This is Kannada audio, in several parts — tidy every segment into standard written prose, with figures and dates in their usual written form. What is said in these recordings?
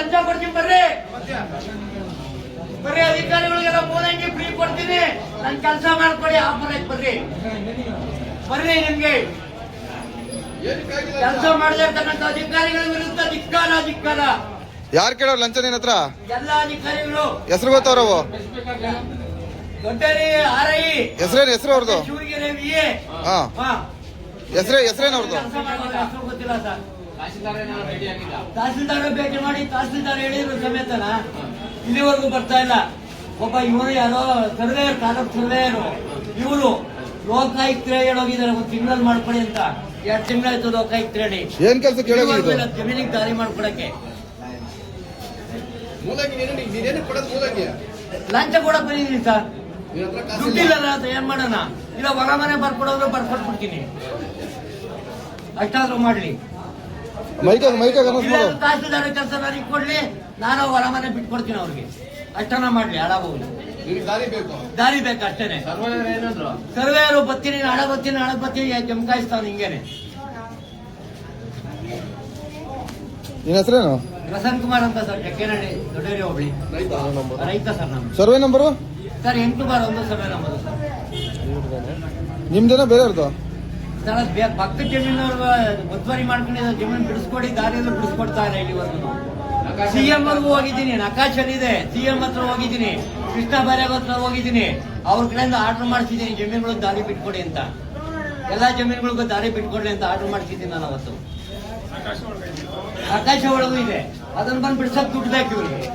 ಲಂಚ ಕೊಡ್ತೀನಿ ಬರ್ರಿ ಬರ್ರಿ ಅಧಿಕಾರಿಗಳಿಗೆಲ್ಲ ಮೂಲಂಗಿ ಫ್ರೀ ಕೊಡ್ತೀನಿ ನನ್ ಕೆಲಸ ಮಾಡ್ಕೊಡಿ ಆಫರ್ ಆಯ್ತು ಬರ್ರಿ ಬರ್ರಿ ನಿಮ್ಗೆ ಕೆಲಸ ಮಾಡಿರ್ತಕ್ಕಂಥ ಅಧಿಕಾರಿಗಳ ವಿರುದ್ಧ ಧಿಕ್ಕಾರ ಯಾರು ಕೇಳೋರು ಲಂಚ ನಿನ್ನ ಹತ್ರ? ಎಲ್ಲ ಅಧಿಕಾರಿಗಳು ಹೆಸರು ಗೊತ್ತವ್ರವು? ದೊಡ್ಡರಿ ಆರ್ಐ ಹೆಸರು ಅವ್ರದ್ದು? ಶಿವಗಿರಿ ವಿಎ ಹೆಸರೇನು ಅವ್ರದ್ದು? ಗೊತ್ತಿಲ್ಲ ಸರ್. ತಹಸೀಲ್ದಾರ್ ಭೇಟಿ ಮಾಡಿ ತಹಸೀಲ್ದಾರ್ ಹೇಳಿದ್ರು ಸಮೇತನ ಇಲ್ಲಿವರೆಗೂ ಬರ್ತಾ ಇಲ್ಲ. ಒಬ್ಬ ಇವರು ಯಾರೋ ಸರ್ವೇಯರ್ ತಾಲೂಕ್ ಸರ್ವೇಯರು ಇವರು ಲೋಕಾಯುಕ್ತರೇ ಹೇಳೋಗಿದ್ದಾರೆ ಒಂದು ತಿಂಗಳಲ್ಲಿ ಮಾಡ್ಕೊಡಿ ಅಂತ. 2 ತಿಂಗಳಾಯ್ತು ಲೋಕಾಯುಕ್ತರು ಹೇಳಿ. ಏನ್ ಕೆಲಸ ಕೇಳೋಗಿದ್ದು? ಜಮೀನಿಗೆ ದಾರಿ ಮಾಡ್ಕೊಡಕ್ಕೆ ಲಂಚ ಕೊಡಕ್ ಬಂದಿದ್ದೀನಿ ಸರ್. ದುಡ್ಡಿಲ್ಲ ಅಂತ ಏನ್ ಮಾಡೋಣ? ಇಲ್ಲ ಹೊರ ಮನೆ ಬರ್ಕೊಡೋದ್ರು ಬರ್ಕೊಟ್ಬಿಡ್ತೀನಿ, ಅಷ್ಟಾದ್ರೂ ಮಾಡ್ಲಿ. ತಹಸೀಲ್ದಾರ್ ಕೆಲಸ ನನಗೆ ಕೊಡ್ಲಿ, ನಾನು ಹೊರ ಮನೆ ಬಿಟ್ಕೊಡ್ತೀನಿ ಅವ್ರಿಗೆ, ಅಷ್ಟನ ಮಾಡ್ಲಿ. ಹಾಳಾಗೋಗ್ಲಿ, ದಾರಿ ಬೇಕು ಅಷ್ಟೇನೆ. ಸರ್ವೇಯರು ಬರ್ತೀನಿ ನಾಳೆ ಬರ್ತೀನಿ ಜಮಕಾಯಿಸ್ತಾವ ಹಿಂಗೇನೆ. ನಿನ್ನ ಹೆಸರೇನು? ಪ್ರಸನ್ನ ಕುಮಾರ್ ಅಂತ ಸರ್, ಜಕ್ಕೇನಹಳ್ಳಿ ದೊಡ್ಡೇರಿ ಹೋಬಳಿ ರೈತ ಸರ್. ನಮ್ಮ survey number sir 8/1 survey number sir. ನಿಮ್ದೇನೋ ಬೇರೆಯವ್ರದ್ದು ಸರ್? ಪಕ್ಕದ ಜಮೀನವ್ರು ಒತ್ತುವರಿ ಮಾಡ್ಕೊಂಡಿದ್ದ ಜಮೀನು ಬಿಡಿಸ್ಕೊಡಿ, ದಾರಿಯಲ್ಲೂ ಬಿಡಿಸ್ಕೊಡ್ತಾ ಇಲ್ಲ ಇಲ್ಲಿವರೆಗೂ. ಸಿಎಂ ವರ್ಗೂ ಹೋಗಿದ್ದೀನಿ, ನಕಾಶಲ್ಲಿದೆ, ಸಿಎಂ ಹತ್ರ ಹೋಗಿದ್ದೀನಿ, ಕೃಷ್ಣ ಬೈರೇಗೌಡ ಹತ್ರ ಹೋಗಿದ್ದೀನಿ, ಅವ್ರ ಕಡೆಯಿಂದ ಆರ್ಡರ್ ಮಾಡಿಸಿದ್ದೀನಿ ಜಮೀನುಗಳಿಗೆ ದಾರಿ ಬಿಟ್ಕೊಡಿ ಅಂತ. ಎಲ್ಲಾ ಜಮೀನುಗಳಿಗೂ ದಾರಿ ಬಿಟ್ಕೊಡ್ಲಿ ಅಂತ ಆರ್ಡರ್ ಮಾಡಿಸಿದ್ದೀನಿ ನಾನು ಅವತ್ತು. ಆಕಾಶ ಒಳಗೂ ಇದೆ, ಅದನ್ನ ಬಂದು ಬಿಡ್ಸಕ್ ದುಡ್ಡು ಬೇಕು ಇವ್ರಿಗೆ.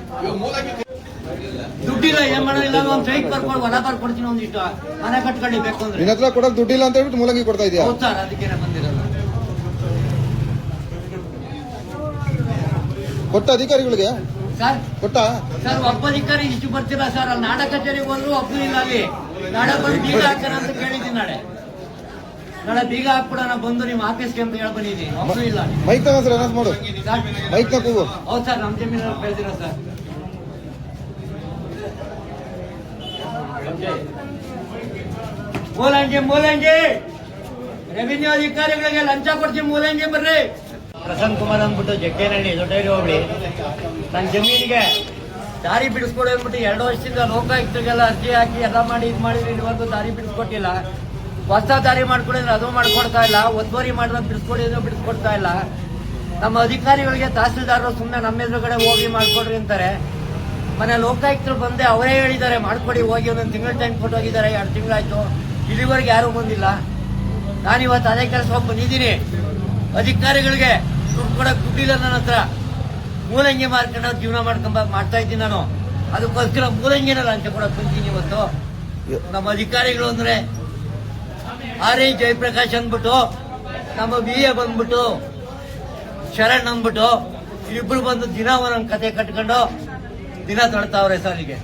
ದುಡ್ಡಿಲ್ಲ, ಏನ್ ಮಾಡೋದಿಲ್ಲ. ಒಂದು ಸೈಟ್ ಬರ್ಕೊಂಡು ಹೊಲ ಬರ್ಕೊಡ್ತೀನಿ, ಒಂದಿಷ್ಟು ಮನೆ ಕಟ್ಕೊಂಡು ಬೇಕು ಅಂದ್ರೆ. ನಿನ್ನ ಹತ್ರ ಕೊಡಕ್ ದುಡ್ಡಿಲ್ಲ ಅಂತ ಹೇಳ್ಬಿಟ್ಟು ಮೂಲಂಗಿ ಕೊಡ್ತಾ ಇದೆಯಾ? ಹೌದು ಸರ್, ಅದಕ್ಕೇನೆ ಬಂದಿರೋದು. ಕೊಟ್ಟ ಅಧಿಕಾರಿಗಳಿಗೆ ಕೊಟ್ಟ ಸರ್? ಒಬ್ಬ ಅಧಿಕಾರಿ ಇಷ್ಟು ಬರ್ತಿಲ್ಲ ಸರ್. ಅಲ್ಲಿ ನಾಡ ಕಚೇರಿಗೆ ಹೋದ್ರು ಒಬ್ಬರು ಇಲ್ಲ. ಅಲ್ಲಿ ನಾಳೆ ಬಂದು ಬೀಗ ಹಾಕೋಣ ಅಂತ ಕೇಳಿದ್ದೀನಿ. ನಾಳೆ ಬೀಗ ಹಾಕ್ಬಿಡೋಣ ಬಂದು ನಿಮ್ಮ ಆಫೀಸ್ಗೆ ಅಂತ ಹೇಳಿ ಬಂದಿದ್ದೀನಿ, ಒಬ್ಬರು ಇಲ್ಲ. ಮೈಕ್ ತಗೋ ಸರ್, ಅನೌನ್ಸ್ ಮಾಡು. ಮೈಕ್ ತಗೋ. ಹೌದು ಸರ್, ನಮ್ಮ ಜಮೀನಲ್ಲಿ ಬೆಳೆದಿರೋ ಸರ್. ಮೂಲಂಗಿ ರೆವಿನ್ಯೂ ಅಧಿಕಾರಿಗಳಿಗೆ ಲಂಚ ಕೊಡ್ತೀವಿ, ಮೂಲಂಗಿ ಬರ್ರಿ. ಪ್ರಸನ್ನ ಕುಮಾರ್ ಅಂದ್ಬಿಟ್ಟು ಜಕ್ಕೇನಹಳ್ಳಿ ದೊಡ್ಡೇರಿ ಹೋಬಳಿ. ನನ್ನ ಜಮೀನಿಗೆ ದಾರಿ ಬಿಡಿಸ್ಕೊಡಿ ಅಂದ್ಬಿಟ್ಟು 2 ವರ್ಷದಿಂದ ಲೋಕಾಯುಕ್ತರಿಗೆಲ್ಲ ಅರ್ಜಿ ಹಾಕಿ ಎಲ್ಲ ಮಾಡಿ ಇದು ಮಾಡಿದ್ರೆ ಇದುವರೆಗೂ ದಾರಿ ಬಿಡಿಸ್ಕೊಟ್ಟಿಲ್ಲ. ಹೊಸ ದಾರಿ ಮಾಡ್ಕೊಡಿದ್ರೆ ಅದು ಮಾಡ್ಕೊಡ್ತಾ ಇಲ್ಲ, ಒತ್ತುವರಿ ಮಾಡಿದ್ರೆ ಬಿಡಿಸ್ಕೊಡಿದ್ರು ಬಿಡಿಸ್ಕೊಡ್ತಾ ಇಲ್ಲ. ನಮ್ಮ ಅಧಿಕಾರಿಗಳಿಗೆ ತಹಸೀಲ್ದಾರರು ಸುಮ್ಮನೆ ನಮ್ಮ ಎದುರುಗಡೆ ಹೋಗಿ ಮಾಡ್ಕೊಡ್ರಿ ಅಂತಾರೆ. ಮನೆ ಲೋಕಾಯುಕ್ತರು ಬಂದೆ ಅವರೇ ಹೇಳಿದ್ದಾರೆ ಮಾಡ್ಕೊಡಿ ಹೋಗಿ, ಒಂದೊಂದು ತಿಂಗಳ ಟೈಮ್ ಕೊಟ್ಟು ಹೋಗಿದ್ದಾರೆ. 2 ತಿಂಗಳಾಯ್ತು, ಇಲ್ಲಿವರೆಗೆ ಯಾರು ಬಂದಿಲ್ಲ. ನಾನಿವತ್ತು ಅದೇ ಕೆಲಸ ಹೋಗಿ ಬಂದಿದ್ದೀನಿ. ಅಧಿಕಾರಿಗಳಿಗೆ ದುಡ್ಡು ಕೊಡಕ್ ದುಡ್ಡಿಲ್ಲ ನನ್ನ ಹತ್ರ. ಮೂಲಂಗಿ ಮಾರ್ಕೊಂಡು ಜೀವನ ಮಾಡ್ತಾ ಇದ್ದೀನಿ ನಾನು. ಅದಕ್ಕೋಸ್ಕರ ಮೂಲಂಗಿನ ಲಂಚ ಕೊಡಕ್ ಬಂದಿದ್ದೀನಿ ಇವತ್ತು. ನಮ್ಮ ಅಧಿಕಾರಿಗಳು ಅಂದ್ರೆ ಆರ್ಐ ಜಯಪ್ರಕಾಶ್ ಅಂದ್ಬಿಟ್ಟು, ನಮ್ಮ BA ಬಂದ್ಬಿಟ್ಟು ಶರಣ್ ಅಂದ್ಬಿಟ್ಟು, ಇಬ್ರು ಬಂದು ದಿನ ಒಂದೊಂದು ಕತೆ ಕಟ್ಕೊಂಡು ದಿನ ತೊಡ್ತಾವ್ರೆ ಸರ್. ಈಗ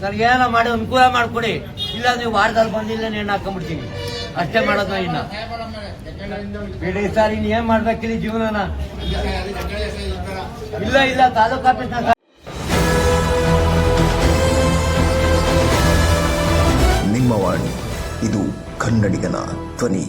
ನನಗೆ ಏನೋ ಮಾಡಿ ಅನುಕೂಲ ಮಾಡ್ಕೊಡಿ, ಇಲ್ಲ ನೀವು ವಾರದಲ್ಲಿ ಬಂದಿಲ್ಲ ನೇಣು ಹಾಕೊಂಡ್ಬಿಡ್ತೀನಿ, ಅಷ್ಟೇ ಮಾಡೋದು. ಇನ್ನ ಬಿಡಿ ಸರ್, ಇನ್ನು ಏನ್ ಮಾಡ್ಬೇಕಿಲ್ಲ ಜೀವನನ. ಇಲ್ಲ ತಾಲೂಕು ಆಫೀಸ್ನ ನಿಮ್ಮ ವಾಣಿ, ಇದು ಕನ್ನಡಿಗನ ಧ್ವನಿ.